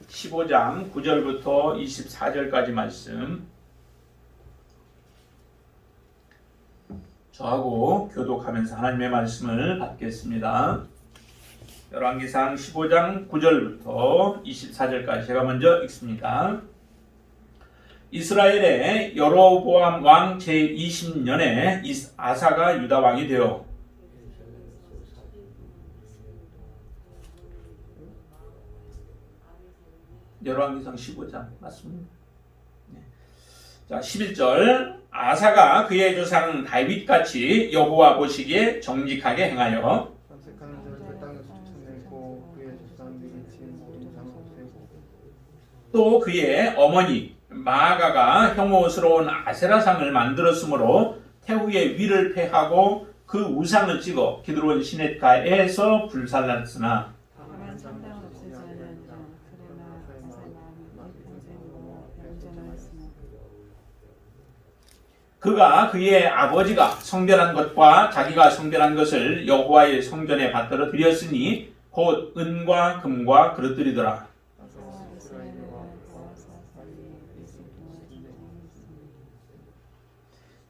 15장 9절부터 24절까지 말씀 저하고 교독하면서 하나님의 말씀을 받겠습니다. 열왕기상 15장 9절부터 24절까지 제가 먼저 읽습니다. 이스라엘의 여로보암 왕 제20년에 아사가 유다 왕이 되어 열왕기상 15장 맞습니다. 네. 자 11절 아사가 그의 조상 다윗같이 여호와 보시기에 정직하게 행하여 잠색하는 자를 그 땅에서 쫓아내고 그의 조상들이 지은 모든 장을 없애고 또 그의 어머니 마아가가 혐오스러운 아세라상을 만들었으므로 태후의 위를 패하고 그 우상을 찍어 기드론 시냇가에서 불살랐으나 다만 성당을 없애지 아니하니라. 그러나 아사의 마음이 평생으로 얌전하였으나 그가 그의 아버지가 성별한 것과 자기가 성별한 것을 여호와의 성전에 받들어 드렸으니 곧 은과 금과 그릇들이더라.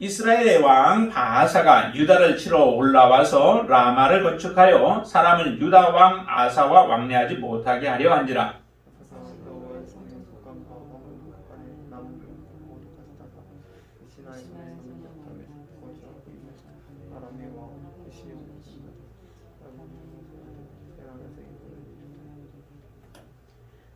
이스라엘의 왕 바아사가 유다를 치러 올라와서 라마를 건축하여 사람을 유다 왕 아사와 왕래하지 못하게 하려 한지라. 여호와의 성전 속감과 왕궁 가까이 남은 모두까지 다가 시나의 성전 바탕에 거주하고 있는 아람의 왕 시온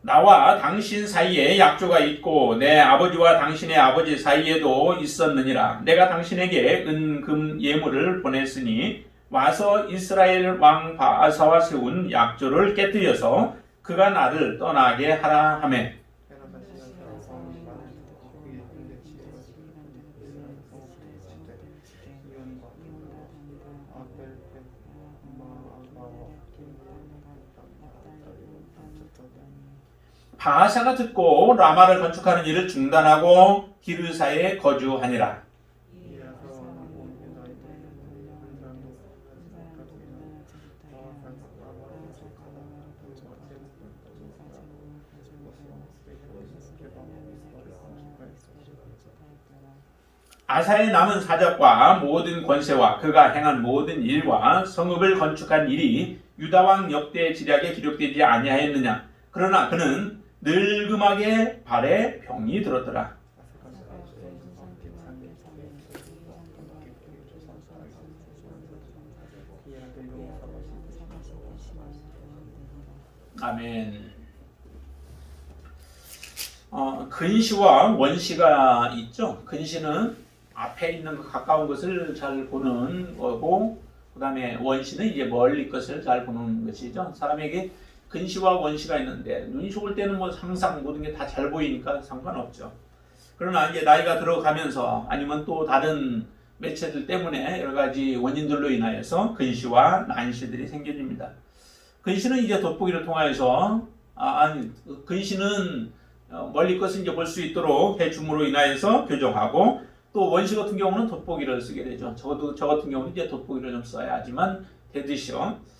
나와 당신 사이에 약조가 있고 내 아버지와 당신의 아버지 사이에도 있었느니라. 내가 당신에게 은, 금, 예물을 보냈으니 와서 이스라엘 왕 바아사와 세운 약조를 깨뜨려서 그가 나를 떠나게 하라 하매 바아사가 듣고 라마를 건축하는 일을 중단하고 기르사에 거주하니라. 아사의 남은 사적과 모든 권세와 그가 행한 모든 일과 성읍을 건축한 일이 유다왕 역대 지략에 기록되지 아니하였느냐. 그러나 그는 늙음하게 발에 병이 들었더라. 아멘. 근시와 원시가 있죠. 근시는 앞에 있는 가까운 것을 잘 보는 거고, 그 다음에 원시는 이제 멀리 것을 잘 보는 것이죠. 사람에게 근시와 원시가 있는데 눈이 좋을 때는 뭐 항상 모든 게 다 잘 보이니까 상관없죠. 그러나 이제 나이가 들어가면서 아니면 또 다른 매체들 때문에 여러 가지 원인들로 인하여서 근시와 난시들이 생겨집니다. 근시는 이제 돋보기를 통하여서 근시는 멀리 것을 이제 볼 수 있도록 해줌으로 인하여서 교정하고, 또 원시 같은 경우는 돋보기를 쓰게 되죠. 저 같은 경우는 이제 돋보기를 좀 써야지만 되듯이요.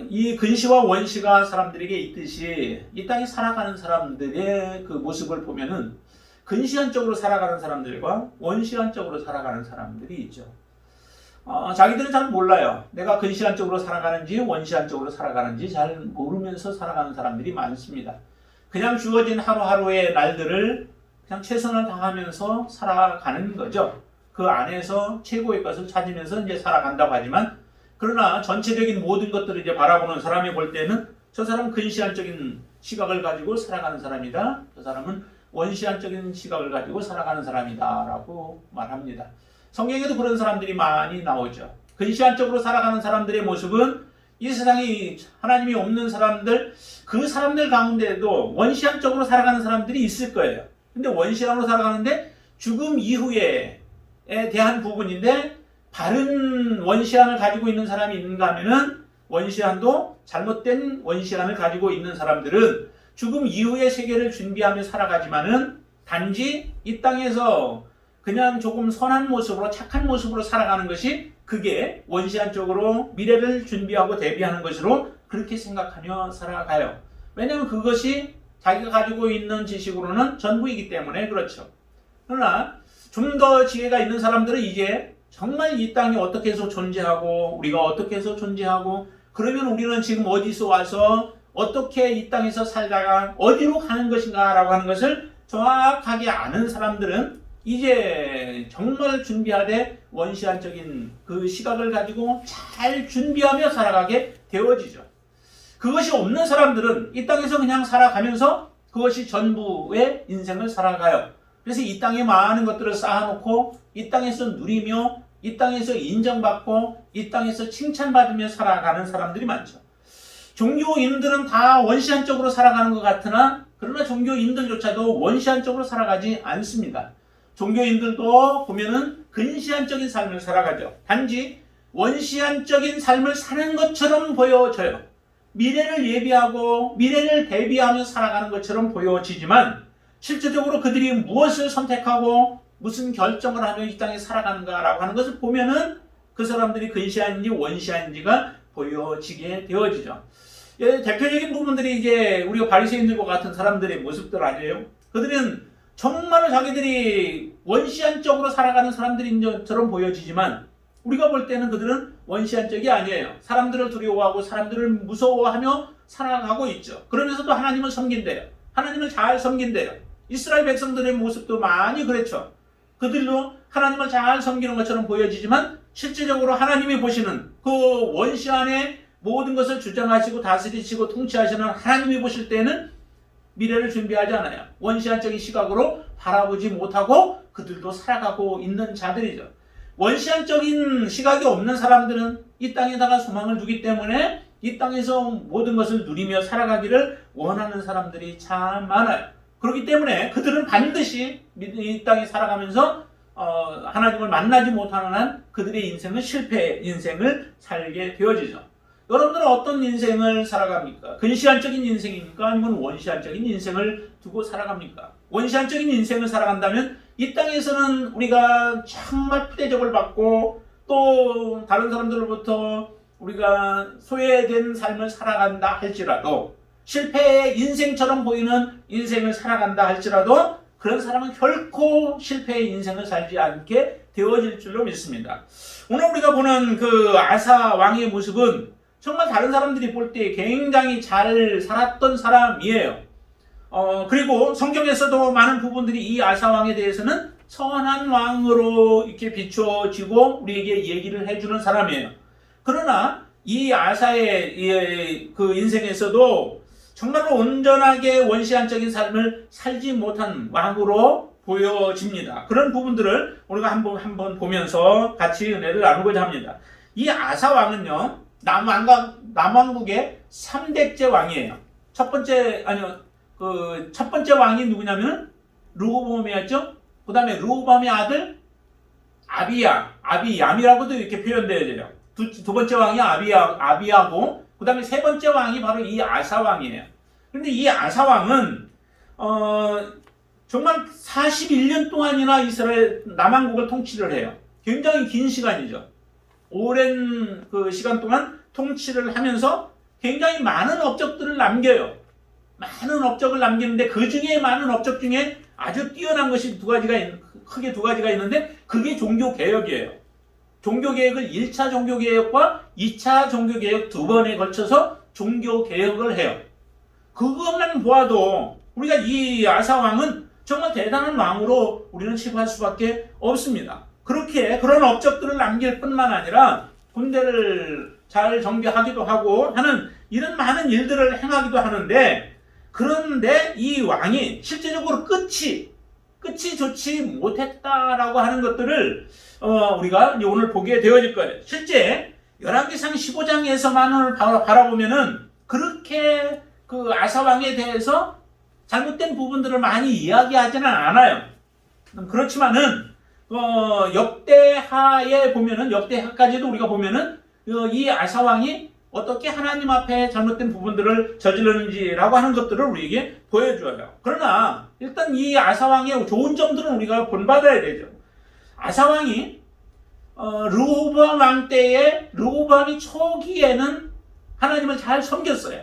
이 근시와 원시가 사람들에게 있듯이 이 땅에 살아가는 사람들의 그 모습을 보면은 근시안적으로 살아가는 사람들과 원시안적으로 살아가는 사람들이 있죠. 자기들은 잘 몰라요. 내가 근시안적으로 살아가는지 원시안적으로 살아가는지 잘 모르면서 살아가는 사람들이 많습니다. 그냥 주어진 하루하루의 날들을 그냥 최선을 다하면서 살아가는 거죠. 그 안에서 최고의 것을 찾으면서 이제 살아간다고 하지만, 그러나 전체적인 모든 것들을 이제 바라보는 사람이 볼 때는 저 사람은 근시안적인 시각을 가지고 살아가는 사람이다. 저 사람은 원시안적인 시각을 가지고 살아가는 사람이다 라고 말합니다. 성경에도 그런 사람들이 많이 나오죠. 근시안적으로 살아가는 사람들의 모습은 이 세상에 하나님이 없는 사람들, 그 사람들 가운데에도 원시안적으로 살아가는 사람들이 있을 거예요. 근데 원시안으로 살아가는데 죽음 이후에 대한 부분인데, 바른 원시안을 가지고 있는 사람이 있는가 하면은 원시안도 잘못된 원시안을 가지고 있는 사람들은 죽음 이후의 세계를 준비하며 살아가지만은 단지 이 땅에서 그냥 조금 선한 모습으로, 착한 모습으로 살아가는 것이 그게 원시안적으로 미래를 준비하고 대비하는 것으로 그렇게 생각하며 살아가요. 왜냐하면 그것이 자기가 가지고 있는 지식으로는 전부이기 때문에 그렇죠. 그러나 좀 더 지혜가 있는 사람들은 이제 정말 이 땅이 어떻게 해서 존재하고 우리가 어떻게 해서 존재하고 그러면 우리는 지금 어디서 와서 어떻게 이 땅에서 살다가 어디로 가는 것인가 라고 하는 것을 정확하게 아는 사람들은 이제 정말 준비하되 원시한적인 그 시각을 가지고 잘 준비하며 살아가게 되어지죠. 그것이 없는 사람들은 이 땅에서 그냥 살아가면서 그것이 전부의 인생을 살아가요. 그래서 이 땅에 많은 것들을 쌓아놓고 이 땅에서 누리며 이 땅에서 인정받고 이 땅에서 칭찬받으며 살아가는 사람들이 많죠. 종교인들은 다 원시한적으로 살아가는 것 같으나 그러나 종교인들조차도 원시한적으로 살아가지 않습니다. 종교인들도 보면은 근시한적인 삶을 살아가죠. 단지 원시한적인 삶을 사는 것처럼 보여져요. 미래를 예비하고 미래를 대비하며 살아가는 것처럼 보여지지만 실제적으로 그들이 무엇을 선택하고 무슨 결정을 하며 이 땅에 살아가는가라고 하는 것을 보면은 그 사람들이 근시한인지 원시한인지가 보여지게 되어지죠. 예, 대표적인 부분들이 이제 우리가 바리새인들과 같은 사람들의 모습들 아니에요? 그들은 정말로 자기들이 원시한적으로 살아가는 사람들인 것처럼 보여지지만 우리가 볼 때는 그들은 원시한적이 아니에요. 사람들을 두려워하고 사람들을 무서워하며 살아가고 있죠. 그러면서도 하나님을 섬긴대요. 하나님을 잘 섬긴대요. 이스라엘 백성들의 모습도 많이 그랬죠. 그들도 하나님을 잘 섬기는 것처럼 보여지지만 실제적으로 하나님이 보시는 그 원시 안에 모든 것을 주장하시고 다스리시고 통치하시는 하나님이 보실 때는 미래를 준비하지 않아요. 원시한적인 시각으로 바라보지 못하고 그들도 살아가고 있는 자들이죠. 원시한적인 시각이 없는 사람들은 이 땅에다가 소망을 두기 때문에 이 땅에서 모든 것을 누리며 살아가기를 원하는 사람들이 참 많아요. 그렇기 때문에 그들은 반드시 이 땅에 살아가면서 하나님을 만나지 못하는 한 그들의 인생은 실패의 인생을 살게 되어지죠. 여러분들은 어떤 인생을 살아갑니까? 근시한적인 인생입니까? 아니면 원시한적인 인생을 두고 살아갑니까? 원시한적인 인생을 살아간다면 이 땅에서는 우리가 정말 푸대접을 받고 또 다른 사람들로부터 우리가 소외된 삶을 살아간다 할지라도 실패의 인생처럼 보이는 인생을 살아간다 할지라도 그런 사람은 결코 실패의 인생을 살지 않게 되어질 줄로 믿습니다. 오늘 우리가 보는 그 아사 왕의 모습은 정말 다른 사람들이 볼 때 굉장히 잘 살았던 사람이에요. 그리고 성경에서도 많은 부분들이 이 아사 왕에 대해서는 선한 왕으로 이렇게 비춰지고 우리에게 얘기를 해주는 사람이에요. 그러나 이 아사의 그 인생에서도 정말로 온전하게 원시한적인 삶을 살지 못한 왕으로 보여집니다. 그런 부분들을 우리가 한번 보면서 같이 은혜를 나누고자 합니다. 이 아사 왕은요, 남왕국의 3대째 왕이에요. 첫 번째 왕이 누구냐면 르호보암이었죠. 그 다음에 르호보암의 아들 아비얌이라고도 이렇게 표현되어져요. 두 번째 왕이 아비야고, 그 다음에 세 번째 왕이 바로 이 아사 왕이에요. 그런데 이 아사 왕은 정말 41년 동안이나 이스라엘 남왕국을 통치를 해요. 굉장히 긴 시간이죠. 오랜 그 시간 동안 통치를 하면서 굉장히 많은 업적들을 남겨요. 많은 업적을 남기는데 그 중에 많은 업적 중에 아주 뛰어난 것이 크게 두 가지가 있는데 그게 종교개혁이에요. 종교개혁을 1차 종교개혁과 2차 종교개혁 두 번에 걸쳐서 종교개혁을 해요. 그것만 보아도 우리가 이 아사왕은 정말 대단한 왕으로 우리는 칭할 수밖에 없습니다. 그런 업적들을 남길 뿐만 아니라 군대를 잘 정비하기도 하고 하는 이런 많은 일들을 행하기도 하는데, 그런데 이 왕이 실제적으로 끝이 좋지 못했다라고 하는 것들을 우리가 오늘 보게 되어질 거예요. 실제 열왕기상 15장에서만을 바라보면은 그렇게 그 아사왕에 대해서 잘못된 부분들을 많이 이야기하지는 않아요. 그렇지만은 역대하에 보면은, 역대하까지도 우리가 보면은 이 아사왕이 어떻게 하나님 앞에 잘못된 부분들을 저질렀는지라고 하는 것들을 우리에게 보여줘요. 그러나 일단 이 아사왕의 좋은 점들은 우리가 본받아야 되죠. 아사왕이 르호보암 왕 때에 르호보암이 초기에는 하나님을 잘 섬겼어요.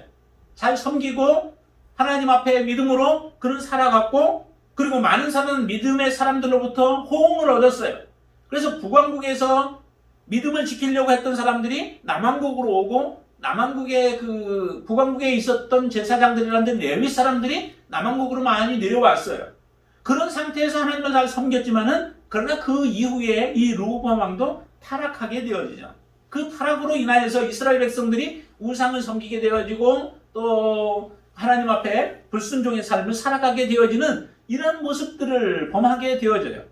잘 섬기고 하나님 앞에 믿음으로 그는 살아갔고, 그리고 많은 사람은 믿음의 사람들로부터 호응을 얻었어요. 그래서 북왕국에서 믿음을 지키려고 했던 사람들이 남왕국으로 오고, 남왕국의 그 북왕국에 있었던 제사장들이라는 레위 사람들이 남왕국으로 많이 내려왔어요. 그런 상태에서 하나님을 잘 섬겼지만은, 그러나 그 이후에 이 르호보암 왕도 타락하게 되어지죠. 그 타락으로 인하여서 이스라엘 백성들이 우상을 섬기게 되어지고, 또 하나님 앞에 불순종의 삶을 살아가게 되어지는 이런 모습들을 범하게 되어져요.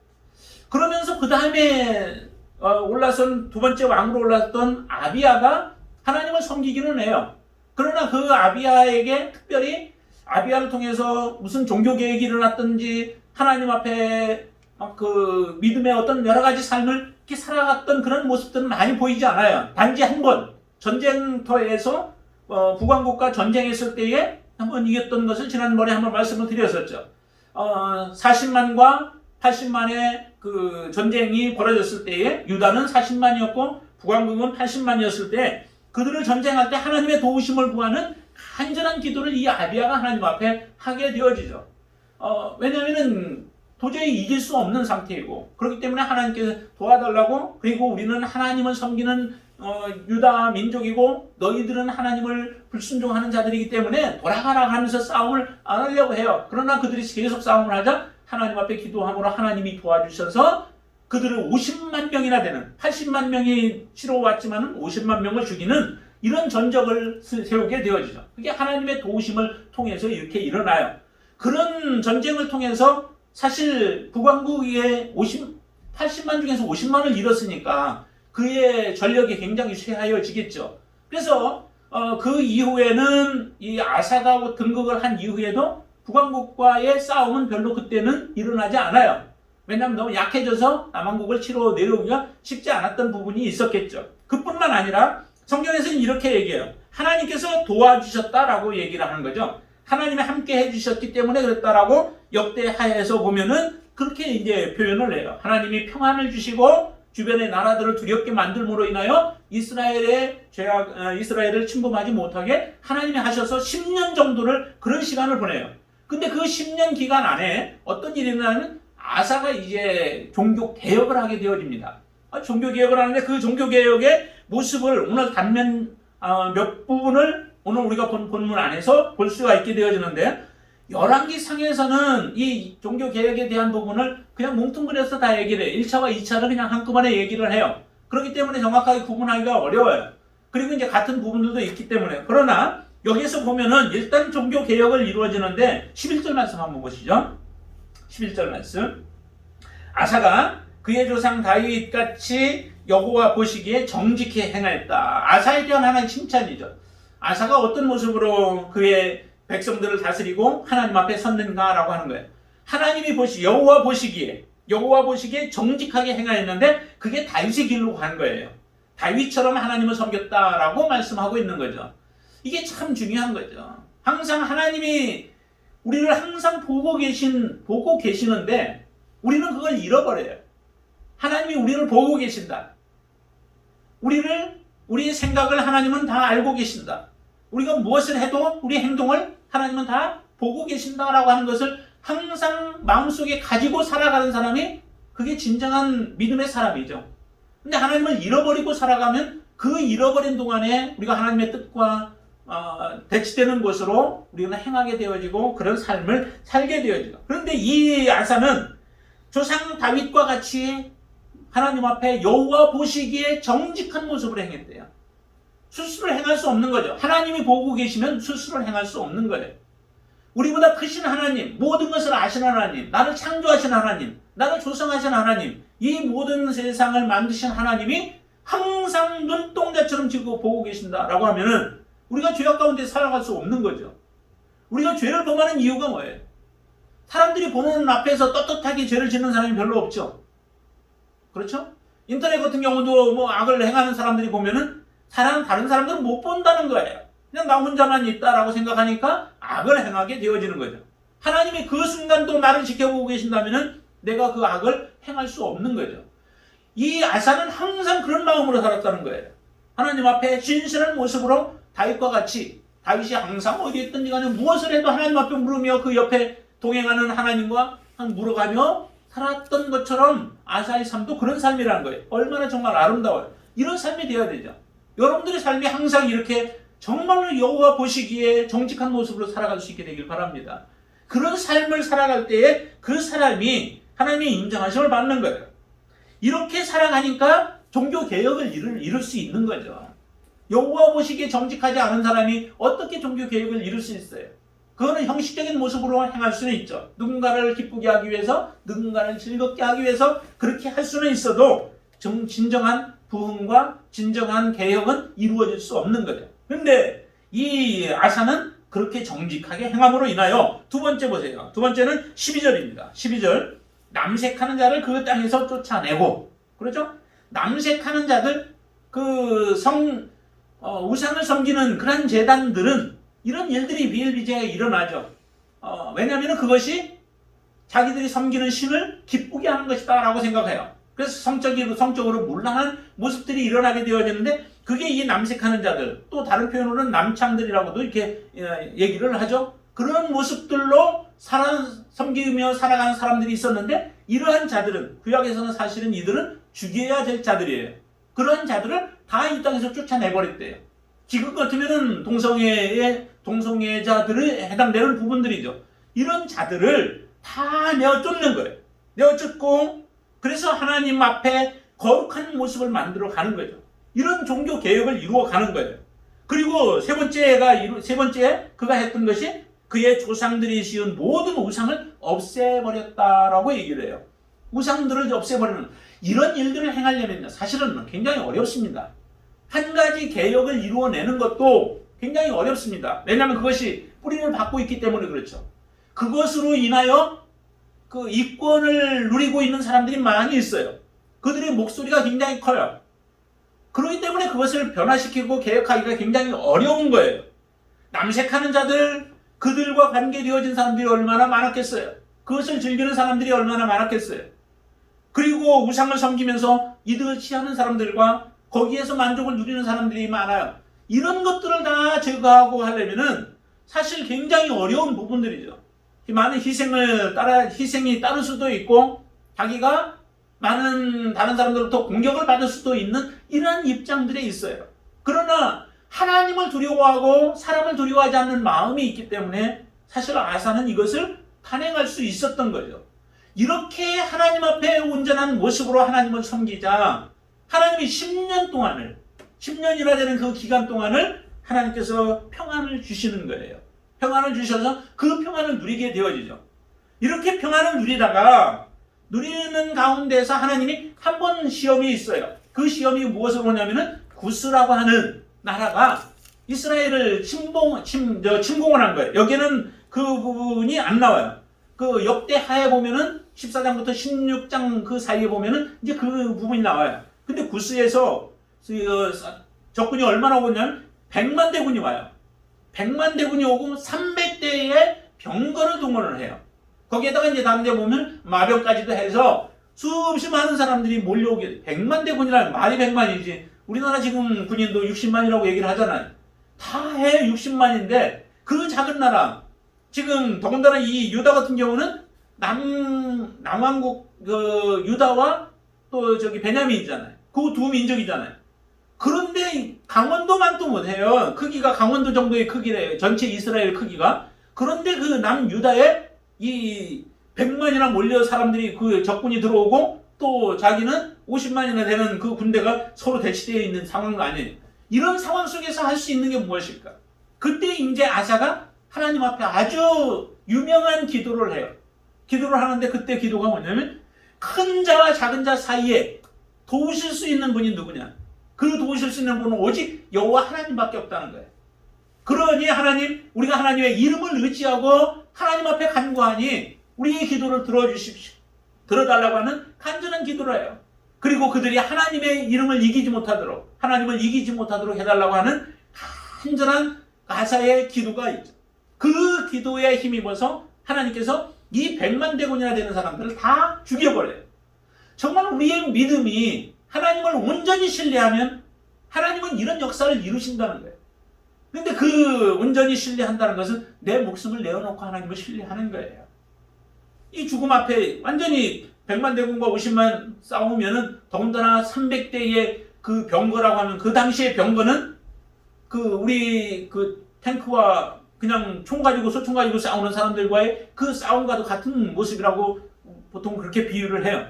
그러면서 그 다음에 올라선 두 번째 왕으로 올랐던 아비야가 하나님을 섬기기는 해요. 그러나 그 아비야에게 특별히 아비야를 통해서 무슨 종교 개혁이 일어났든지 하나님 앞에 그 믿음의 어떤 여러 가지 삶을 이렇게 살아갔던 그런 모습들은 많이 보이지 않아요. 단지 한 번 전쟁터에서 북왕국과 전쟁했을 때에 한번 이겼던 것을 지난번에 한번 말씀을 드렸었죠. 40만과 80만의 그 전쟁이 벌어졌을 때에 유다는 40만이었고 북왕국은 80만이었을 때 그들을 전쟁할 때 하나님의 도우심을 구하는 간절한 기도를 이 아비야가 하나님 앞에 하게 되어지죠. 왜냐하면 도저히 이길 수 없는 상태이고, 그렇기 때문에 하나님께서 도와달라고, 그리고 우리는 하나님을 섬기는 유다 민족이고 너희들은 하나님을 불순종하는 자들이기 때문에 돌아가라 하면서 싸움을 안 하려고 해요. 그러나 그들이 계속 싸움을 하자 하나님 앞에 기도함으로 하나님이 도와주셔서 그들을 50만 명이나 되는, 80만 명이 치러 왔지만 50만 명을 죽이는 이런 전적을 세우게 되어지죠. 그게 하나님의 도우심을 통해서 이렇게 일어나요. 그런 전쟁을 통해서 사실 북왕국의 80만 중에서 50만을 잃었으니까 그의 전력이 굉장히 쇠하여지겠죠. 그래서 그 이후에는 이 아사가 등극을 한 이후에도 북왕국과의 싸움은 별로 그때는 일어나지 않아요. 왜냐하면 너무 약해져서 남왕국을 치러 내려오기가 쉽지 않았던 부분이 있었겠죠. 그뿐만 아니라 성경에서는 이렇게 얘기해요. 하나님께서 도와주셨다라고 얘기를 하는 거죠. 하나님이 함께 해주셨기 때문에 그랬다라고 역대하에서 보면은 그렇게 이제 표현을 해요. 하나님이 평안을 주시고 주변의 나라들을 두렵게 만들므로 인하여 이스라엘을 침범하지 못하게 하나님이 하셔서 10년 정도를 그런 시간을 보내요. 근데 그 10년 기간 안에 어떤 일이 일어나면 아사가 이제 종교 개혁을 하게 되어집니다. 종교 개혁을 하는데 그 종교 개혁의 모습을 오늘 단면 몇 부분을 오늘 우리가 본 본문 안에서 볼 수가 있게 되어지는데, 열왕기상에서는 이 종교 개혁에 대한 부분을 그냥 뭉뚱그려서 다 얘기를 해요. 1차와 2차를 그냥 한꺼번에 얘기를 해요. 그렇기 때문에 정확하게 구분하기가 어려워요. 그리고 이제 같은 부분들도 있기 때문에. 그러나 여기서 보면은 일단 종교 개혁을 이루어지는데 11절 말씀 한번 보시죠. 11절 말씀. 아사가 그의 조상 다윗같이 여호와 보시기에 정직히 행하였다. 아사에 대한 하나의 칭찬이죠. 아사가 어떤 모습으로 그의 백성들을 다스리고 하나님 앞에 섰는가라고 하는 거예요. 하나님이 여호와 보시기에 정직하게 행하였는데 그게 다윗의 길로 간 거예요. 다윗처럼 하나님을 섬겼다라고 말씀하고 있는 거죠. 이게 참 중요한 거죠. 항상 하나님이 우리를 항상 보고 계시는데 우리는 그걸 잃어버려요. 하나님이 우리를 보고 계신다. 우리의 생각을 하나님은 다 알고 계신다. 우리가 무엇을 해도 우리 행동을 하나님은 다 보고 계신다라고 하는 것을 항상 마음속에 가지고 살아가는 사람이 그게 진정한 믿음의 사람이죠. 근데 하나님을 잃어버리고 살아가면 그 잃어버린 동안에 우리가 하나님의 뜻과 대치되는 것으로 우리는 행하게 되어지고 그런 삶을 살게 되어지고, 그런데 이 아사는 조상 다윗과 같이 하나님 앞에 여호와 보시기에 정직한 모습으로 행했대요. 스스로 행할 수 없는 거죠. 하나님이 보고 계시면 스스로 행할 수 없는 거예요. 우리보다 크신 하나님, 모든 것을 아신 하나님, 나를 창조하신 하나님, 나를 조성하신 하나님, 이 모든 세상을 만드신 하나님이 항상 눈동자처럼 지고 보고 계신다라고 하면은 우리가 죄악 가운데 살아갈 수 없는 거죠. 우리가 죄를 범하는 이유가 뭐예요? 사람들이 보는 앞에서 떳떳하게 죄를 짓는 사람이 별로 없죠. 그렇죠? 인터넷 같은 경우도 뭐 악을 행하는 사람들이 보면은 다른 사람들은 못 본다는 거예요. 그냥 나 혼자만 있다라고 생각하니까 악을 행하게 되어지는 거죠. 하나님이 그 순간도 나를 지켜보고 계신다면은 내가 그 악을 행할 수 없는 거죠. 이 아사는 항상 그런 마음으로 살았다는 거예요. 하나님 앞에 진실한 모습으로 다윗과 같이 다윗이 항상 어디 있든지 간에 무엇을 해도 하나님 앞에 물으며 그 옆에 동행하는 하나님과 물어가며 살았던 것처럼 아사의 삶도 그런 삶이라는 거예요. 얼마나 정말 아름다워요. 이런 삶이 되어야 되죠. 여러분들의 삶이 항상 이렇게 정말로 여호와 보시기에 정직한 모습으로 살아갈 수 있게 되길 바랍니다. 그런 삶을 살아갈 때에 그 사람이 하나님의 인정하심을 받는 거예요. 이렇게 살아가니까 종교개혁을 이룰 수 있는 거죠. 여호와 보시기에 정직하지 않은 사람이 어떻게 종교개혁을 이룰 수 있어요? 그거는 형식적인 모습으로 행할 수는 있죠. 누군가를 기쁘게 하기 위해서, 누군가를 즐겁게 하기 위해서 그렇게 할 수는 있어도 진정한 부흥과 진정한 개혁은 이루어질 수 없는 거죠. 그런데 이 아사는 그렇게 정직하게 행함으로 인하여 두 번째 보세요. 두 번째는 12절입니다. 12절. 남색하는 자를 그 땅에서 쫓아내고, 그렇죠? 남색하는 자들, 우상을 섬기는 그런 제단들은 이런 일들이 비일비재하게 일어나죠. 왜냐하면 그것이 자기들이 섬기는 신을 기쁘게 하는 것이다 라고 생각해요. 그래서 성적으로 문란한 모습들이 일어나게 되어지는데, 그게 이 남색하는 자들, 또 다른 표현으로는 남창들이라고도 이렇게 얘기를 하죠. 그런 모습들로 섬기며 살아가는 사람들이 있었는데, 이러한 자들은, 구약에서는 사실은 이들은 죽여야 될 자들이에요. 그런 자들을 다 이 땅에서 쫓아내버렸대요. 지금 같으면은 동성애자들에 해당되는 부분들이죠. 이런 자들을 다 내어 쫓는 거예요. 내어 쫓고, 그래서 하나님 앞에 거룩한 모습을 만들어 가는 거죠. 이런 종교 개혁을 이루어 가는 거예요. 그리고 세 번째 그가 했던 것이 그의 조상들이 지은 모든 우상을 없애버렸다라고 얘기를 해요. 우상들을 없애버리는 이런 일들을 행하려면 사실은 굉장히 어렵습니다. 한 가지 개혁을 이루어내는 것도 굉장히 어렵습니다. 왜냐하면 그것이 뿌리를 받고 있기 때문에 그렇죠. 그것으로 인하여 그 이권을 누리고 있는 사람들이 많이 있어요. 그들의 목소리가 굉장히 커요. 그렇기 때문에 그것을 변화시키고 개혁하기가 굉장히 어려운 거예요. 남색하는 자들, 그들과 관계되어진 사람들이 얼마나 많았겠어요. 그것을 즐기는 사람들이 얼마나 많았겠어요. 그리고 우상을 섬기면서 이득을 취하는 사람들과 거기에서 만족을 누리는 사람들이 많아요. 이런 것들을 다 제거하고 하려면은 사실 굉장히 어려운 부분들이죠. 많은 희생이 따를 수도 있고, 자기가 많은 다른 사람들로부터 공격을 받을 수도 있는 이러한 입장들이 있어요. 그러나 하나님을 두려워하고 사람을 두려워하지 않는 마음이 있기 때문에 사실 아사는 이것을 단행할 수 있었던 거죠. 이렇게 하나님 앞에 온전한 모습으로 하나님을 섬기자 하나님이 10년이나 되는 그 기간 동안을 하나님께서 평안을 주시는 거예요. 평안을 주셔서 그 평안을 누리게 되어지죠. 이렇게 평안을 누리는 가운데서 하나님이 한 번 시험이 있어요. 그 시험이 무엇을 보냐면은 구스라고 하는 나라가 이스라엘을 침공을 한 거예요. 여기는 그 부분이 안 나와요. 그 역대하에 보면은 14장부터 16장 그 사이에 보면은 이제 그 부분이 나와요. 근데 구스에서 적군이 얼마나 오냐면 100만 대군이 와요. 100만 대군이 오고 300대의 병거를 동원을 해요. 거기에다가 이제 다른 데 보면 마병까지도 해서 수없이 많은 사람들이 몰려오게 돼요. 100만 대군이라면 말이 100만이지. 우리나라 지금 군인도 60만이라고 얘기를 하잖아요. 다 해 60만인데 그 작은 나라, 지금 더군다나 이 유다 같은 경우는 남왕국 그 유다와 또 저기 베냐민이잖아요. 그 두 민족이잖아요. 그런데 강원도만 또 못해요. 크기가 강원도 정도의 크기래요. 전체 이스라엘 크기가. 그런데 그 남유다에 이 100만이나 몰려 사람들이 그 적군이 들어오고 또 자기는 50만이나 되는 그 군대가 서로 대치되어 있는 상황도 아니에요. 이런 상황 속에서 할 수 있는 게 무엇일까? 그때 이제 아사가 하나님 앞에 아주 유명한 기도를 해요. 기도를 하는데 그때 기도가 뭐냐면 큰 자와 작은 자 사이에 도우실 수 있는 분이 누구냐? 그 도우실 수 있는 분은 오직 여호와 하나님밖에 없다는 거예요. 그러니 하나님, 우리가 하나님의 이름을 의지하고 하나님 앞에 간구하니 우리의 기도를 들어주십시오. 들어달라고 하는 간절한 기도를 해요. 그리고 그들이 하나님의 이름을 하나님을 이기지 못하도록 해달라고 하는 간절한 아사의 기도가 있죠. 그 기도에 힘입어서 하나님께서 이 100만 대군이나 되는 사람들을 다 죽여버려요. 정말 우리의 믿음이 하나님을 온전히 신뢰하면 하나님은 이런 역사를 이루신다는 거예요. 근데 그 온전히 신뢰한다는 것은 내 목숨을 내어놓고 하나님을 신뢰하는 거예요. 이 죽음 앞에 완전히 100만 대군과 50만 싸우면은 더군다나 300대의 그 병거라고 하면 그 당시의 병거는 그 우리 그 탱크와 그냥 총 가지고 소총 가지고 싸우는 사람들과의 그 싸움과도 같은 모습이라고 보통 그렇게 비유를 해요.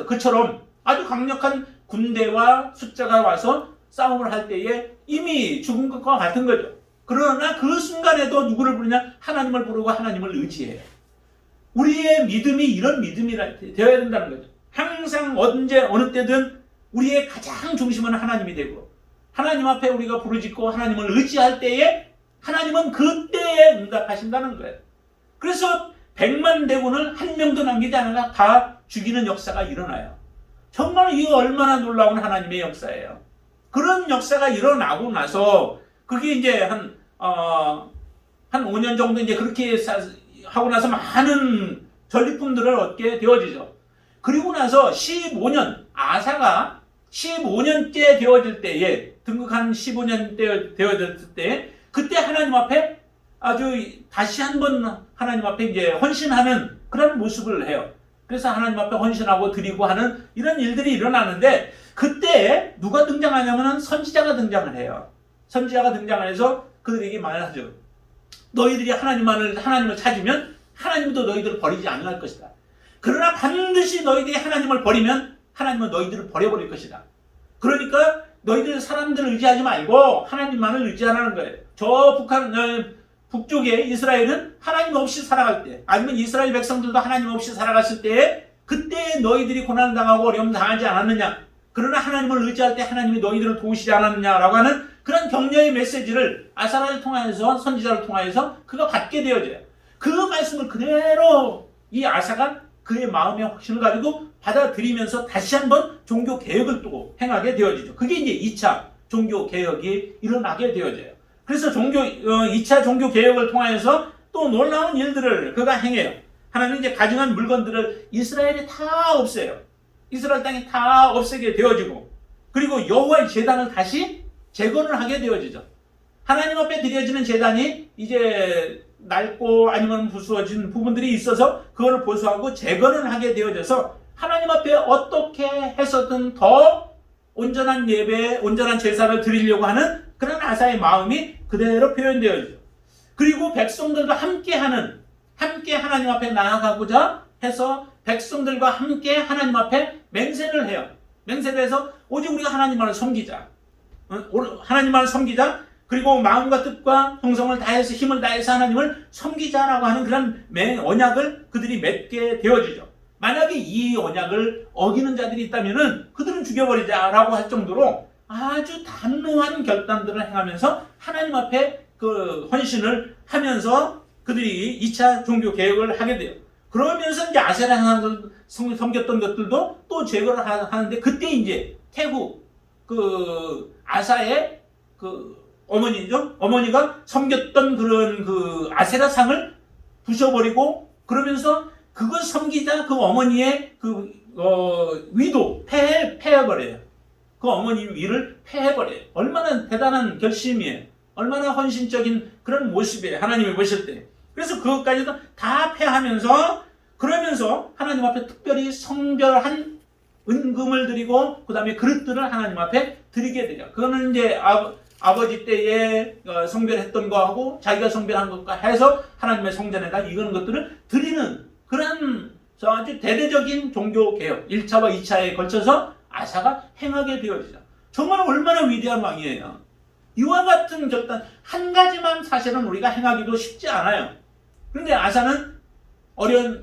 그처럼 아주 강력한 군대와 숫자가 와서 싸움을 할 때에 이미 죽은 것과 같은 거죠. 그러나 그 순간에도 누구를 부르냐? 하나님을 부르고 하나님을 의지해요. 우리의 믿음이 이런 믿음이 되어야 된다는 거죠. 항상 언제 어느 때든 우리의 가장 중심은 하나님이 되고 하나님 앞에 우리가 부르짖고 하나님을 의지할 때에 하나님은 그때에 응답하신다는 거예요. 그래서 100만 대군을 한 명도 남기지 않아가 다 죽이는 역사가 일어나요. 정말 이거 얼마나 놀라운 하나님의 역사예요. 그런 역사가 일어나고 나서 그게 이제 한 5년 정도 이제 그렇게 하고 나서 많은 전리품들을 얻게 되어지죠. 그리고 나서 15년 아사가 15년째 되어질 때에 등극한 15년 되어졌을 때 그때 하나님 앞에 아주 다시 한번 하나님 앞에 이제 헌신하는 그런 모습을 해요. 그래서 하나님 앞에 헌신하고 드리고 하는 이런 일들이 일어나는데 그때 누가 등장하냐면은 선지자가 등장을 해요. 선지자가 등장을 해서 그들에게 말하죠. 너희들이 하나님을 찾으면 하나님도 너희들을 버리지 않을 것이다. 그러나 반드시 너희들이 하나님을 버리면 하나님은 너희들을 버려버릴 것이다. 그러니까 너희들 사람들을 의지하지 말고 하나님만을 의지하라는 거예요. 저 북쪽에 이스라엘은 하나님 없이 살아갈 때 아니면 이스라엘 백성들도 하나님 없이 살아갔을 때 그때 너희들이 고난을 당하고 어려움 당하지 않았느냐. 그러나 하나님을 의지할 때 하나님이 너희들을 도우시지 않았느냐라고 하는 그런 격려의 메시지를 아사를 통하여서 선지자를 통하여서 그가 받게 되어져요. 그 말씀을 그대로 이 아사가 그의 마음의 확신을 가지고 받아들이면서 다시 한번 종교 개혁을 또 행하게 되어지죠. 그게 이제 2차 종교 개혁이 일어나게 되어져요. 그래서 2차 종교 개혁을 통하여서 또 놀라운 일들을 그가 행해요. 하나님 이제 가증한 물건들을 이스라엘에 다 없애요. 이스라엘 땅에 다 없애게 되어지고 그리고 여호와의 제단을 다시 재건을 하게 되어지죠. 하나님 앞에 드려지는 제단이 이제 낡고 아니면 부수어진 부분들이 있어서 그거를 보수하고 재건을 하게 되어져서 하나님 앞에 어떻게 해서든 더 온전한 예배, 온전한 제사를 드리려고 하는 그런 아사의 마음이 그대로 표현되어지죠. 그리고 백성들과 함께 하나님 앞에 나아가고자 해서 백성들과 함께 하나님 앞에 맹세를 해요. 맹세를 해서 오직 우리가 하나님만을 섬기자. 하나님만을 섬기자. 그리고 마음과 뜻과 정성을 다해서 힘을 다해서 하나님을 섬기자라고 하는 그런 언약을 그들이 맺게 되어지죠. 만약에 이 언약을 어기는 자들이 있다면은 그들은 죽여버리자라고 할 정도로 아주 단호한 결단들을 행하면서 하나님 앞에 그 헌신을 하면서 그들이 2차 종교 개혁을 하게 돼요. 그러면서 이제 아세라 섬겼던 것들도 또 제거를 하는데 그때 이제 태국 그 아사의 그 어머니죠. 어머니가 섬겼던 그런 그 아세라상을 부셔버리고 그러면서 그걸 섬기자 그 어머니의 그 위도 패해버려요. 그 어머니 위를 패해버려요. 얼마나 대단한 결심이에요. 얼마나 헌신적인 그런 모습이에요. 하나님이 보실 때. 그래서 그것까지도 다 패하면서 그러면서 하나님 앞에 특별히 성별한 은금을 드리고 그 다음에 그릇들을 하나님 앞에 드리게 되죠. 그거는 이제 아버지 때에 성별했던 거하고 자기가 성별한 것과 해서 하나님의 성전에다 이거는 것들을 드리는 그런 아주 대대적인 종교개혁 1차와 2차에 걸쳐서 아사가 행하게 되어지죠. 정말 얼마나 위대한 왕이에요. 이와 같은 결단 한 가지만 사실은 우리가 행하기도 쉽지 않아요. 그런데 아사는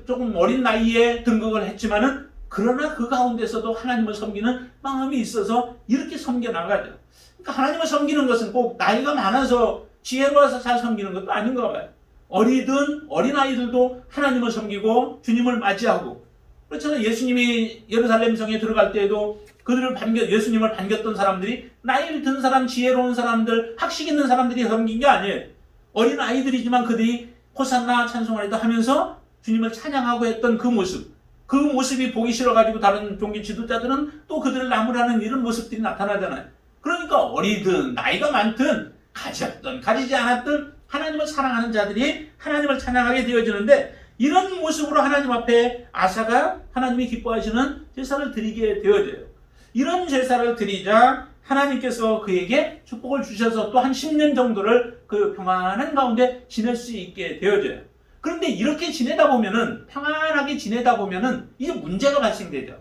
조금 어린 나이에 등극을 했지만은 그러나 그 가운데서도 하나님을 섬기는 마음이 있어서 이렇게 섬겨 나가죠. 그러니까 하나님을 섬기는 것은 꼭 나이가 많아서 지혜로워서 잘 섬기는 것도 아닌가 봐요. 어리든 어린아이들도 하나님을 섬기고 주님을 맞이하고 그렇잖아요. 예수님이 예루살렘 성에 들어갈 때에도 예수님을 반겼던 사람들이 나이 든 사람, 지혜로운 사람들, 학식 있는 사람들이 섬긴 게 아니에요. 어린아이들이지만 그들이 호산나 찬송하리다 하면서 주님을 찬양하고 했던 그 모습이 보기 싫어가지고 다른 종교 지도자들은 또 그들을 나무라는 이런 모습들이 나타나잖아요. 그러니까 어리든 나이가 많든 가졌던 가지지 않았던 하나님을 사랑하는 자들이 하나님을 찬양하게 되어지는데, 이런 모습으로 하나님 앞에 아사가 하나님이 기뻐하시는 제사를 드리게 되어져요. 이런 제사를 드리자 하나님께서 그에게 축복을 주셔서 또 한 10년 정도를 그 평안한 가운데 지낼 수 있게 되어져요. 그런데 이렇게 지내다 보면은, 평안하게 지내다 보면은 이제 문제가 발생되죠.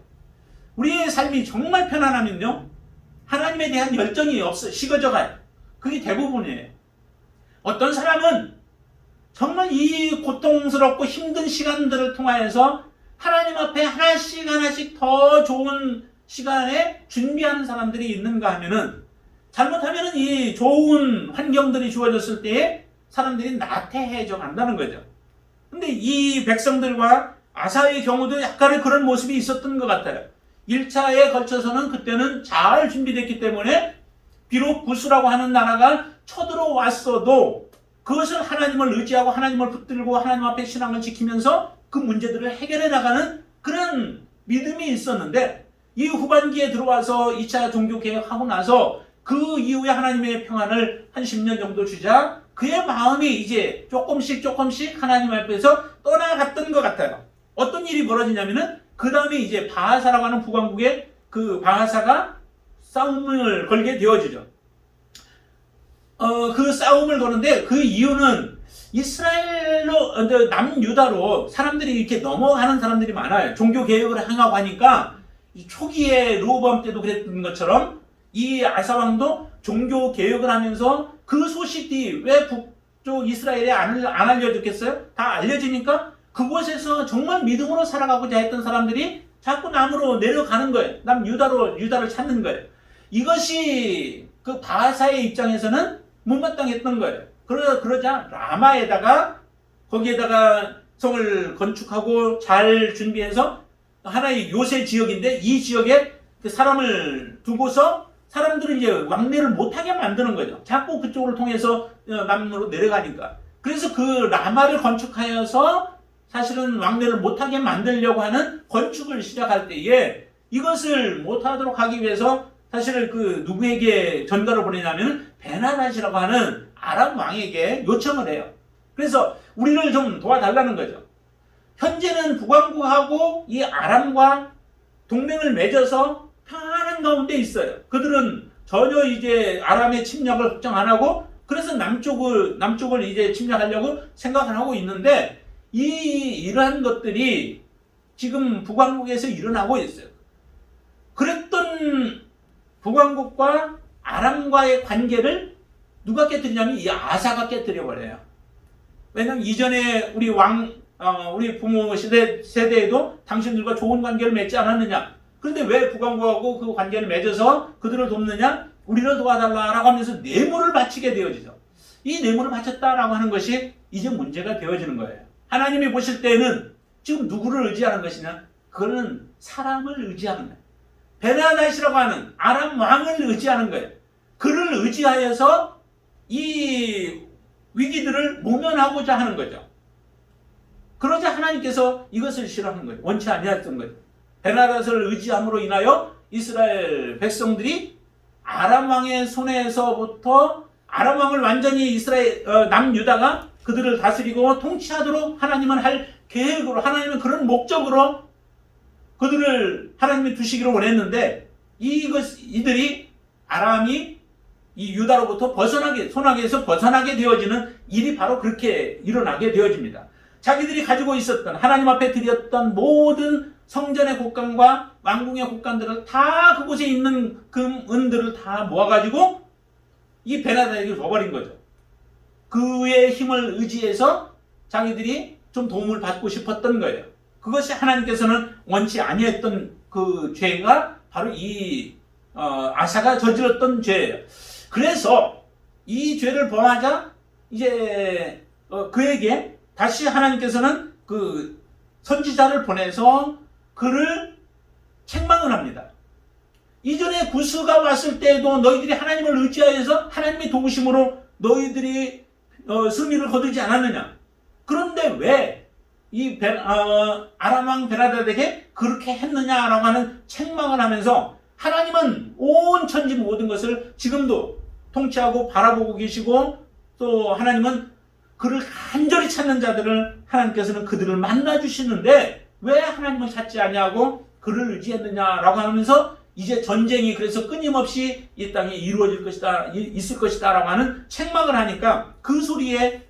우리의 삶이 정말 편안하면요, 하나님에 대한 열정이 식어져 가요. 그게 대부분이에요. 어떤 사람은 정말 이 고통스럽고 힘든 시간들을 통하여서 하나님 앞에 하나씩 더 좋은 시간에 준비하는 사람들이 있는가 하면은, 잘못하면은 이 좋은 환경들이 주어졌을 때에 사람들이 나태해져 간다는 거죠. 근데 이 백성들과 아사의 경우도 약간의 그런 모습이 있었던 것 같아요. 1차에 걸쳐서는 그때는 잘 준비됐기 때문에 비록 구스라고 하는 나라가 쳐들어왔어도 그것을 하나님을 의지하고 하나님을 붙들고 하나님 앞에 신앙을 지키면서 그 문제들을 해결해 나가는 그런 믿음이 있었는데, 이 후반기에 들어와서 2차 종교개혁하고 나서 그 이후에 하나님의 평안을 한 10년 정도 주자 그의 마음이 이제 조금씩 하나님 앞에서 떠나갔던 것 같아요. 어떤 일이 벌어지냐면은 그 다음에 이제 바하사라고 하는 북왕국의 그 바하사가 싸움을 걸게 되어지죠. 그 싸움을 거는데 그 이유는 이스라엘로, 남유다로 사람들이 이렇게 넘어가는 사람들이 많아요. 종교개혁을 향하고 하니까 초기에 르호보암 때도 그랬던 것처럼 이 아사왕도 종교개혁을 하면서 그 소식이 왜 북쪽 이스라엘에 안 알려졌겠어요? 다 알려지니까 그곳에서 정말 믿음으로 살아가고자 했던 사람들이 자꾸 남으로 내려가는 거예요. 유다를 찾는 거예요. 이것이 그 바하사의 입장에서는 못마땅했던 거예요. 그러자 라마에다가 거기에다가 성을 건축하고 잘 준비해서 하나의 요새 지역인데 이 지역에 사람을 두고서 사람들을 이제 왕래를 못하게 만드는 거죠. 자꾸 그쪽을 통해서 남으로 내려가니까. 그래서 그 라마를 건축하여서 사실은 왕래를 못하게 만들려고 하는 건축을 시작할 때에 이것을 못하도록 하기 위해서 사실 그 누구에게 전가를 보내냐면 베나닷이라고 하는 아람 왕에게 요청을 해요. 그래서 우리를 좀 도와달라는 거죠. 현재는 북왕국하고 이 아람과 동맹을 맺어서 평안한 가운데 있어요. 그들은 전혀 이제 아람의 침략을 걱정 안 하고 그래서 남쪽을 이제 침략하려고 생각을 하고 있는데 이러한 것들이 지금 북왕국에서 일어나고 있어요. 그랬던 북왕국과 아람과의 관계를 누가 깨뜨리냐면 이 아사가 깨뜨려 버려요. 왜냐면 이전에 우리 부모 세대에도 당신들과 좋은 관계를 맺지 않았느냐? 그런데 왜 북왕국하고 그 관계를 맺어서 그들을 돕느냐? 우리를 도와달라라고 하면서 뇌물을 바치게 되어지죠. 이 뇌물을 바쳤다라고 하는 것이 이제 문제가 되어지는 거예요. 하나님이 보실 때는 지금 누구를 의지하는 것이냐? 그거는 사람을 의지하는 거예요. 베나닷이라고 하는 아람 왕을 의지하는 거예요. 그를 의지하여서 이 위기들을 모면하고자 하는 거죠. 그러자 하나님께서 이것을 싫어하는 거예요. 원치 아니했던 거예요. 베나닷을 의지함으로 인하여 이스라엘 백성들이 아람 왕의 손에서부터 아람 왕을 완전히 남유다가 그들을 다스리고 통치하도록 하나님은 할 계획으로, 하나님은 그런 목적으로 그들을 하나님이 두시기를 원했는데 이들이 아람이 이 유다로부터 손아귀에서 벗어나게 되어지는 일이 바로 그렇게 일어나게 되어집니다. 자기들이 가지고 있었던 하나님 앞에 드렸던 모든 성전의 곡간과 왕궁의 곡간들을 다 그곳에 있는 금, 은들을 다 모아가지고 이 베나닷에게 줘버린 거죠. 그의 힘을 의지해서 자기들이 좀 도움을 받고 싶었던 거예요. 그것이 하나님께서는 원치 아니했던 그 죄가 바로 이 아사가 저질렀던 죄예요. 그래서 이 죄를 범하자 이제 그에게 다시 하나님께서는 그 선지자를 보내서 그를 책망을 합니다. 이전에 구스가 왔을 때에도 너희들이 하나님을 의지하여서 하나님의 도우심으로 너희들이 승리를 거두지 않았느냐? 그런데 왜 이 아람 왕 베나닷에게 그렇게 했느냐라고 하는 책망을 하면서 하나님은 온 천지 모든 것을 지금도 통치하고 바라보고 계시고 또 하나님은 그를 간절히 찾는 자들을 하나님께서는 그들을 만나 주시는데 왜 하나님을 찾지 아니하고 그를 의지했느냐라고 하면서 이제 전쟁이 그래서 끊임없이 이 땅에 이루어질 것이다, 있을 것이다라고 하는 책망을 하니까 그 소리에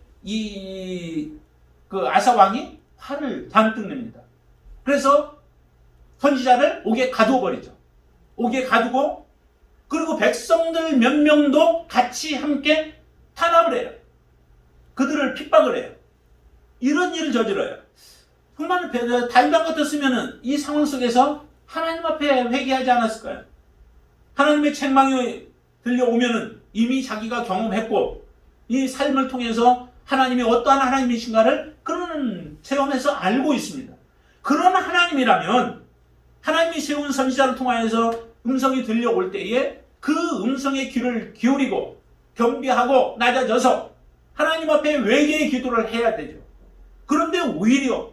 그 아사 왕이 화를 잔뜩 냅니다. 그래서 선지자를 옥에 가두어 버리죠. 옥에 가두고 그리고 백성들 몇 명도 같이 함께 탄압을 해요. 그들을 핍박을 해요. 이런 일을 저질러요. 정말 다윗왕 같았으면 이 상황 속에서 하나님 앞에 회개하지 않았을까요? 하나님의 책망이 들려오면은 이미 자기가 경험했고 이 삶을 통해서 하나님이 어떠한 하나님이신가를 그런 체험에서 알고 있습니다. 그런 하나님이라면 하나님이 세운 선지자를 통하여서 음성이 들려올 때에 그 음성의 귀를 기울이고 겸비하고 낮아져서 하나님 앞에 외계의 기도를 해야 되죠. 그런데 오히려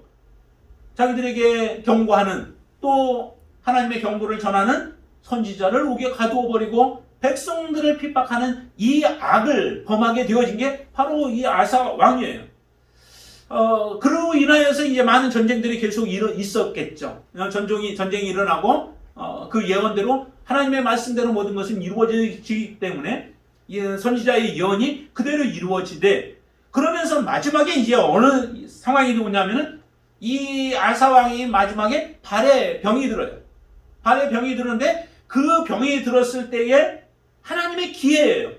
자기들에게 경고하는 또 하나님의 경고를 전하는 선지자를 옥에 가두어 버리고 백성들을 핍박하는 이 악을 범하게 되어진 게 바로 이 아사 왕이에요. 그로 인하여서 이제 많은 전쟁들이 계속 있었겠죠. 전쟁이 일어나고 그 예언대로 하나님의 말씀대로 모든 것은 이루어지기 때문에 선지자의 예언이 그대로 이루어지되 그러면서 마지막에 이제 어느 상황이 오냐면은 이 아사 왕이 마지막에 발에 병이 들어요. 발에 병이 드는데 그 병이 들었을 때에 하나님의 기회예요.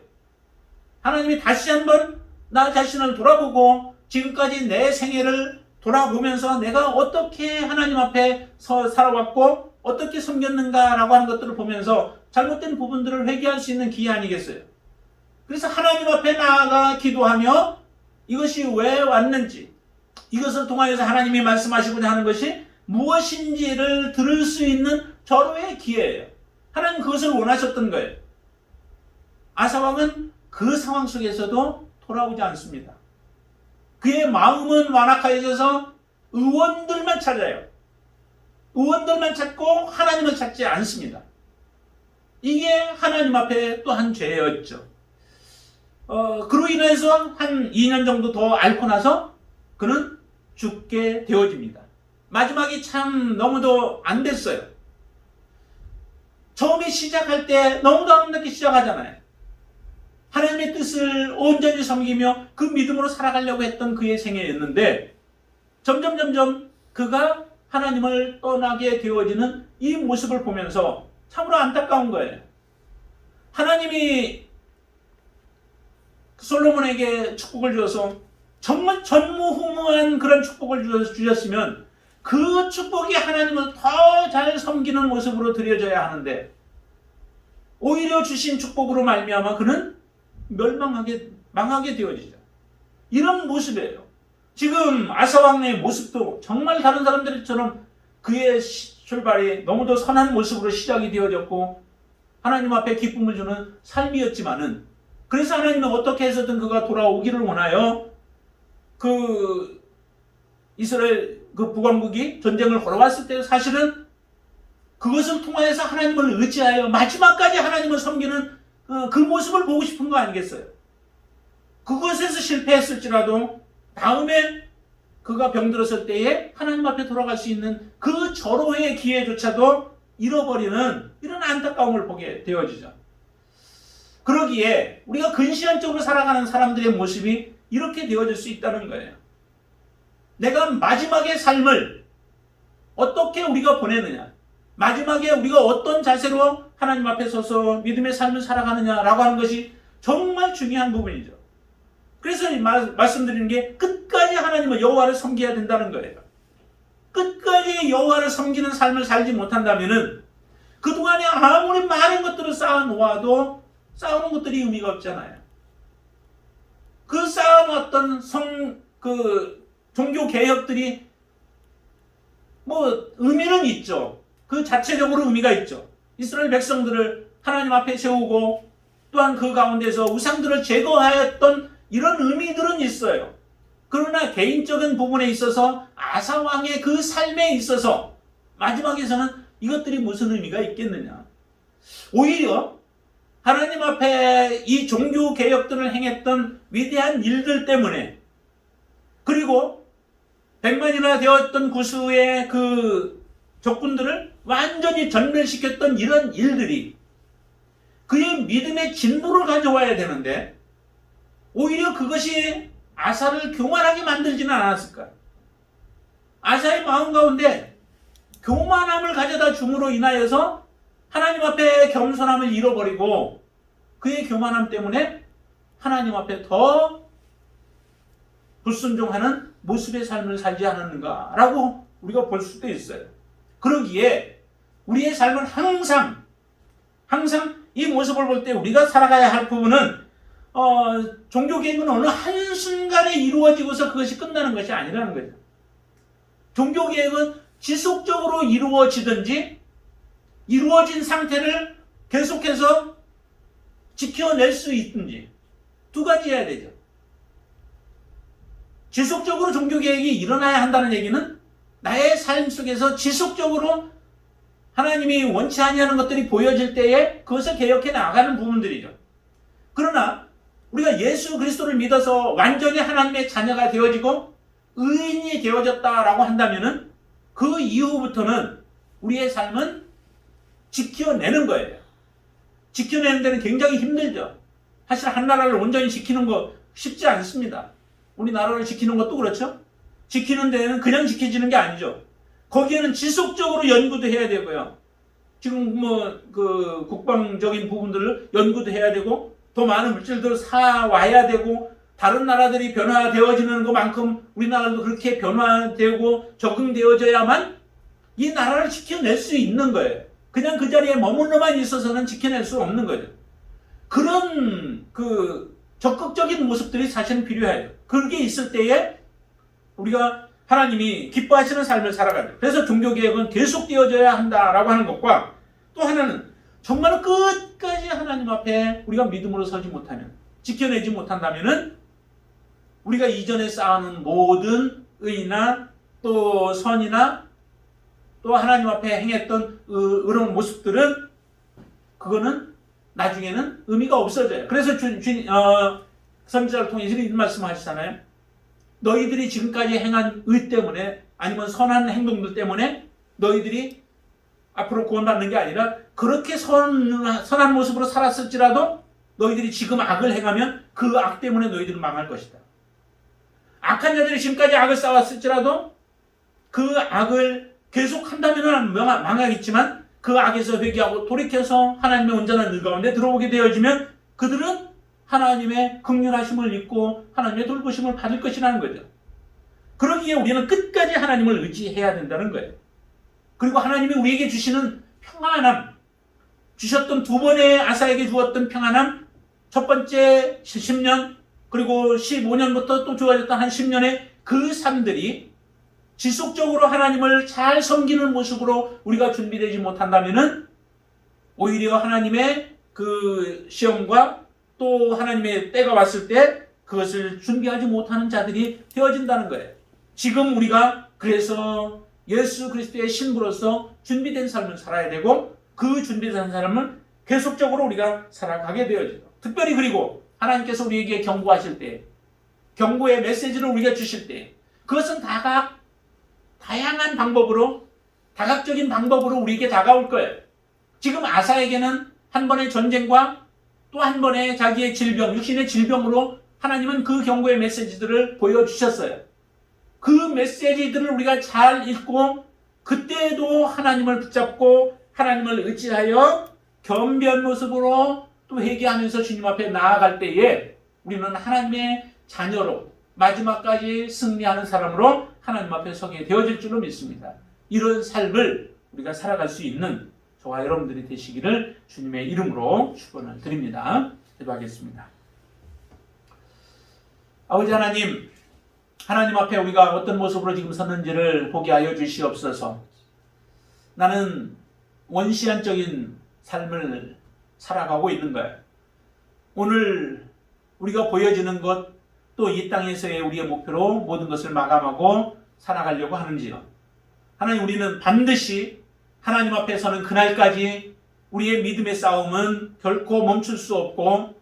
하나님이 다시 한번 나 자신을 돌아보고 지금까지 내 생애를 돌아보면서 내가 어떻게 하나님 앞에 살아왔고 어떻게 섬겼는가라고 하는 것들을 보면서 잘못된 부분들을 회개할 수 있는 기회 아니겠어요? 그래서 하나님 앞에 나아가 기도하며 이것이 왜 왔는지 이것을 통하여서 하나님이 말씀하시고자 하는 것이 무엇인지를 들을 수 있는 절호의 기회예요. 하나님 그것을 원하셨던 거예요. 아사왕은 그 상황 속에서도 돌아오지 않습니다. 그의 마음은 완악해져서 의원들만 찾아요. 의원들만 찾고 하나님을 찾지 않습니다. 이게 하나님 앞에 또 한 죄였죠. 그로 인해서 한 2년 정도 더 앓고 나서 그는 죽게 되어집니다. 마지막이 참 너무도 안 됐어요. 처음에 시작할 때 너무도 아름답게 시작하잖아요. 하나님의 뜻을 온전히 섬기며 그 믿음으로 살아가려고 했던 그의 생애였는데 점점 그가 하나님을 떠나게 되어지는 이 모습을 보면서 참으로 안타까운 거예요. 하나님이 솔로몬에게 축복을 주어서 정말 전무후무한 그런 축복을 주셨으면 그 축복이 하나님을 더 잘 섬기는 모습으로 드려져야 하는데 오히려 주신 축복으로 말미암아 그는 망하게 되어지죠. 이런 모습이에요. 지금 아사왕의 모습도 정말 다른 사람들처럼 그의 출발이 너무도 선한 모습으로 시작이 되어졌고 하나님 앞에 기쁨을 주는 삶이었지만은 그래서 하나님은 어떻게 해서든 그가 돌아오기를 원하여 그 이스라엘 그 북왕국이 전쟁을 걸어왔을 때 사실은 그것을 통하여서 하나님을 의지하여 마지막까지 하나님을 섬기는 그 모습을 보고 싶은 거 아니겠어요? 그것에서 실패했을지라도 다음에 그가 병들었을 때에 하나님 앞에 돌아갈 수 있는 그 절호의 기회조차도 잃어버리는 이런 안타까움을 보게 되어지죠. 그러기에 우리가 근시안적으로 살아가는 사람들의 모습이 이렇게 되어질 수 있다는 거예요. 내가 마지막의 삶을 어떻게 우리가 보내느냐, 마지막에 우리가 어떤 자세로 하나님 앞에 서서 믿음의 삶을 살아가느냐라고 하는 것이 정말 중요한 부분이죠. 그래서 말씀드리는 게 끝까지 하나님을 여호와를 섬겨야 된다는 거예요. 끝까지 여호와를 섬기는 삶을 살지 못한다면은 그동안에 아무리 많은 것들을 쌓아놓아도 쌓아놓은 것들이 의미가 없잖아요. 그 쌓아놓았던 종교 개혁들이 의미는 있죠. 그 자체적으로 의미가 있죠. 이스라엘 백성들을 하나님 앞에 세우고 또한 그 가운데서 우상들을 제거하였던 이런 의미들은 있어요. 그러나 개인적인 부분에 있어서 아사 왕의 그 삶에 있어서 마지막에서는 이것들이 무슨 의미가 있겠느냐. 오히려 하나님 앞에 이 종교 개혁들을 행했던 위대한 일들 때문에, 그리고 100만이나 되었던 구수의 그 적군들을 완전히 전멸시켰던 이런 일들이 그의 믿음의 진보를 가져와야 되는데 오히려 그것이 아사를 교만하게 만들지는 않았을까? 아사의 마음 가운데 교만함을 가져다 줌으로 인하여서 하나님 앞에 겸손함을 잃어버리고 그의 교만함 때문에 하나님 앞에 더 불순종하는 모습의 삶을 살지 않았는가라고 우리가 볼 수도 있어요. 그러기에 우리의 삶은 항상 이 모습을 볼 때 우리가 살아가야 할 부분은 종교개혁은 어느 한순간에 이루어지고서 그것이 끝나는 것이 아니라는 거죠. 종교개혁은 지속적으로 이루어지든지 이루어진 상태를 계속해서 지켜낼 수 있든지 두 가지 해야 되죠. 지속적으로 종교개혁이 일어나야 한다는 얘기는 나의 삶 속에서 지속적으로 하나님이 원치 아니하는 것들이 보여질 때에 그것을 개혁해 나가는 부분들이죠. 그러나 우리가 예수 그리스도를 믿어서 완전히 하나님의 자녀가 되어지고 의인이 되어졌다라고 한다면은 그 이후부터는 우리의 삶은 지켜내는 거예요. 지켜내는 데는 굉장히 힘들죠. 사실 한 나라를 온전히 지키는 거 쉽지 않습니다. 우리나라를 지키는 것도 그렇죠. 지키는 데는 그냥 지켜지는 게 아니죠. 거기에는 지속적으로 연구도 해야 되고요. 지금 그 국방적인 부분들을 연구도 해야 되고 더 많은 물질들을 사와야 되고 다른 나라들이 변화되어지는 것만큼 우리나라도 그렇게 변화되고 적응되어져야만 이 나라를 지켜낼 수 있는 거예요. 그냥 그 자리에 머물러만 있어서는 지켜낼 수 없는 거죠. 그런 그 적극적인 모습들이 사실은 필요해요. 그게 있을 때에 우리가 하나님이 기뻐하시는 삶을 살아가죠. 그래서 종교개혁은 계속되어져야 한다라고 하는 것과 또 하나는 정말 끝까지 하나님 앞에 우리가 믿음으로 서지 못하면, 지켜내지 못한다면은 우리가 이전에 쌓아놓은 모든 의나 또 선이나 또 하나님 앞에 행했던 의로운 모습들은 그거는 나중에는 의미가 없어져요. 그래서 선지자를 통해 이런 말씀하시잖아요. 너희들이 지금까지 행한 의 때문에 아니면 선한 행동들 때문에 너희들이 앞으로 구원받는 게 아니라 그렇게 선한 모습으로 살았을지라도 너희들이 지금 악을 행하면 그 악 때문에 너희들은 망할 것이다. 악한 자들이 지금까지 악을 쌓았을지라도 그 악을 계속한다면 망하겠지만 그 악에서 회개하고 돌이켜서 하나님의 온전한 의 가운데 들어오게 되어지면 그들은 하나님의 긍휼하심을 입고 하나님의 돌보심을 받을 것이라는 거죠. 그러기에 우리는 끝까지 하나님을 의지해야 된다는 거예요. 그리고 하나님이 우리에게 주시는 평안함, 주셨던 두 번의 아사에게 주었던 평안함, 첫 번째 10년 그리고 15년부터 또 주어졌던 한 10년의 그 삶들이 지속적으로 하나님을 잘 섬기는 모습으로 우리가 준비되지 못한다면은 오히려 하나님의 그 시험과 또 하나님의 때가 왔을 때 그것을 준비하지 못하는 자들이 되어진다는 거예요. 지금 우리가 그래서 예수 그리스도의 신부로서 준비된 삶을 살아야 되고 그 준비된 삶을 계속적으로 우리가 살아가게 되어지죠. 특별히 그리고 하나님께서 우리에게 경고하실 때, 경고의 메시지를 우리가 주실 때 그것은 다양한 방법으로, 다각적인 방법으로 우리에게 다가올 거예요. 지금 아사에게는 한 번의 전쟁과 또 한 번의 자기의 질병, 육신의 질병으로 하나님은 그 경고의 메시지들을 보여주셨어요. 그 메시지들을 우리가 잘 읽고 그때도 하나님을 붙잡고 하나님을 의지하여 겸비한 모습으로 또 회개하면서 주님 앞에 나아갈 때에 우리는 하나님의 자녀로 마지막까지 승리하는 사람으로 하나님 앞에 서게 되어질 줄로 믿습니다. 이런 삶을 우리가 살아갈 수 있는 저와 여러분들이 되시기를 주님의 이름으로 축원을 드립니다. 기도하겠습니다. 아버지 하나님, 하나님 앞에 우리가 어떤 모습으로 지금 섰는지를 보게 하여 주시옵소서. 나는 원시한적인 삶을 살아가고 있는 거예요. 오늘 우리가 보여지는 것, 또 이 땅에서의 우리의 목표로 모든 것을 마감하고 살아가려고 하는지요. 하나님, 우리는 반드시 하나님 앞에 서는 그날까지 우리의 믿음의 싸움은 결코 멈출 수 없고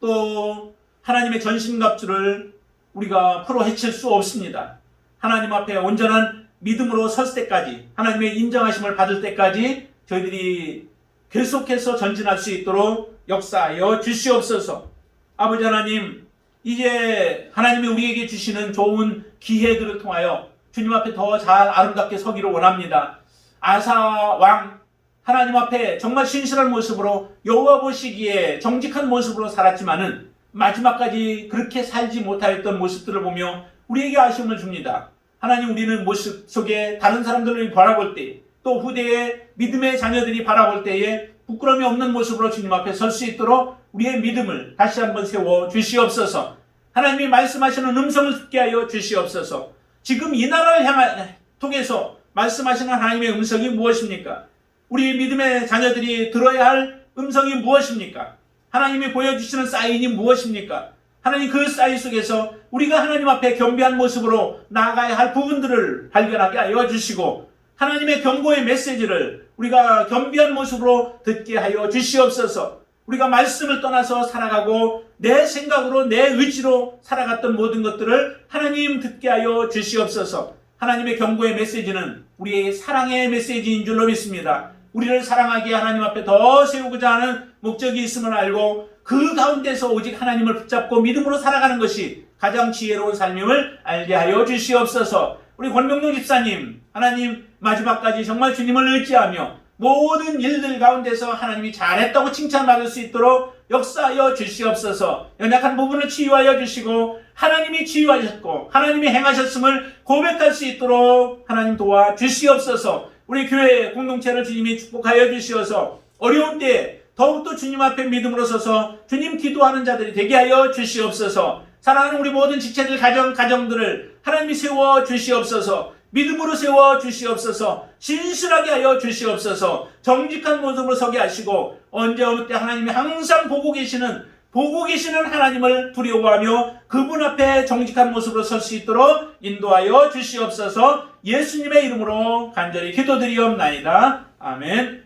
또 하나님의 전신갑주를 우리가 풀어 헤칠 수 없습니다. 하나님 앞에 온전한 믿음으로 설 때까지, 하나님의 인정하심을 받을 때까지 저희들이 계속해서 전진할 수 있도록 역사하여 주시옵소서. 아버지 하나님, 이제 하나님이 우리에게 주시는 좋은 기회들을 통하여 주님 앞에 더 잘 아름답게 서기를 원합니다. 아사 왕, 하나님 앞에 정말 신실한 모습으로 여호와 보시기에 정직한 모습으로 살았지만은 마지막까지 그렇게 살지 못하였던 모습들을 보며 우리에게 아쉬움을 줍니다. 하나님, 우리는 모습 속에 다른 사람들을 바라볼 때, 또 후대의 믿음의 자녀들이 바라볼 때에 부끄러움이 없는 모습으로 주님 앞에 설 수 있도록 우리의 믿음을 다시 한번 세워 주시옵소서. 하나님이 말씀하시는 음성을 듣게 하여 주시옵소서. 지금 이 나라를 통해서 말씀하시는 하나님의 음성이 무엇입니까? 우리 믿음의 자녀들이 들어야 할 음성이 무엇입니까? 하나님이 보여주시는 사인이 무엇입니까? 하나님, 그 사인 속에서 우리가 하나님 앞에 겸비한 모습으로 나아가야 할 부분들을 발견하게 하여 주시고, 하나님의 경고의 메시지를 우리가 겸비한 모습으로 듣게 하여 주시옵소서. 우리가 말씀을 떠나서 살아가고 내 생각으로 내 의지로 살아갔던 모든 것들을 하나님 듣게 하여 주시옵소서. 하나님의 경고의 메시지는 우리의 사랑의 메시지인 줄로 믿습니다. 우리를 사랑하기에 하나님 앞에 더 세우고자 하는 목적이 있음을 알고 그 가운데서 오직 하나님을 붙잡고 믿음으로 살아가는 것이 가장 지혜로운 삶임을 알게 하여 주시옵소서. 우리 권명동 집사님, 하나님 마지막까지 정말 주님을 의지하며 모든 일들 가운데서 하나님이 잘했다고 칭찬받을 수 있도록 역사하여 주시옵소서. 연약한 부분을 치유하여 주시고 하나님이 치유하셨고 하나님이 행하셨음을 고백할 수 있도록 하나님 도와 주시옵소서. 우리 교회 공동체를 주님이 축복하여 주시어서 어려운 때에 더욱더 주님 앞에 믿음으로 서서 주님 기도하는 자들이 되게 하여 주시옵소서. 사랑하는 우리 모든 지체들 가정들을 하나님이 세워 주시옵소서. 믿음으로 세워 주시옵소서. 신실하게 하여 주시옵소서. 정직한 모습으로 서게 하시고 언제 어느 때 하나님이 항상 보고 계시는 하나님을 두려워하며 그분 앞에 정직한 모습으로 설 수 있도록 인도하여 주시옵소서. 예수님의 이름으로 간절히 기도드리옵나이다. 아멘.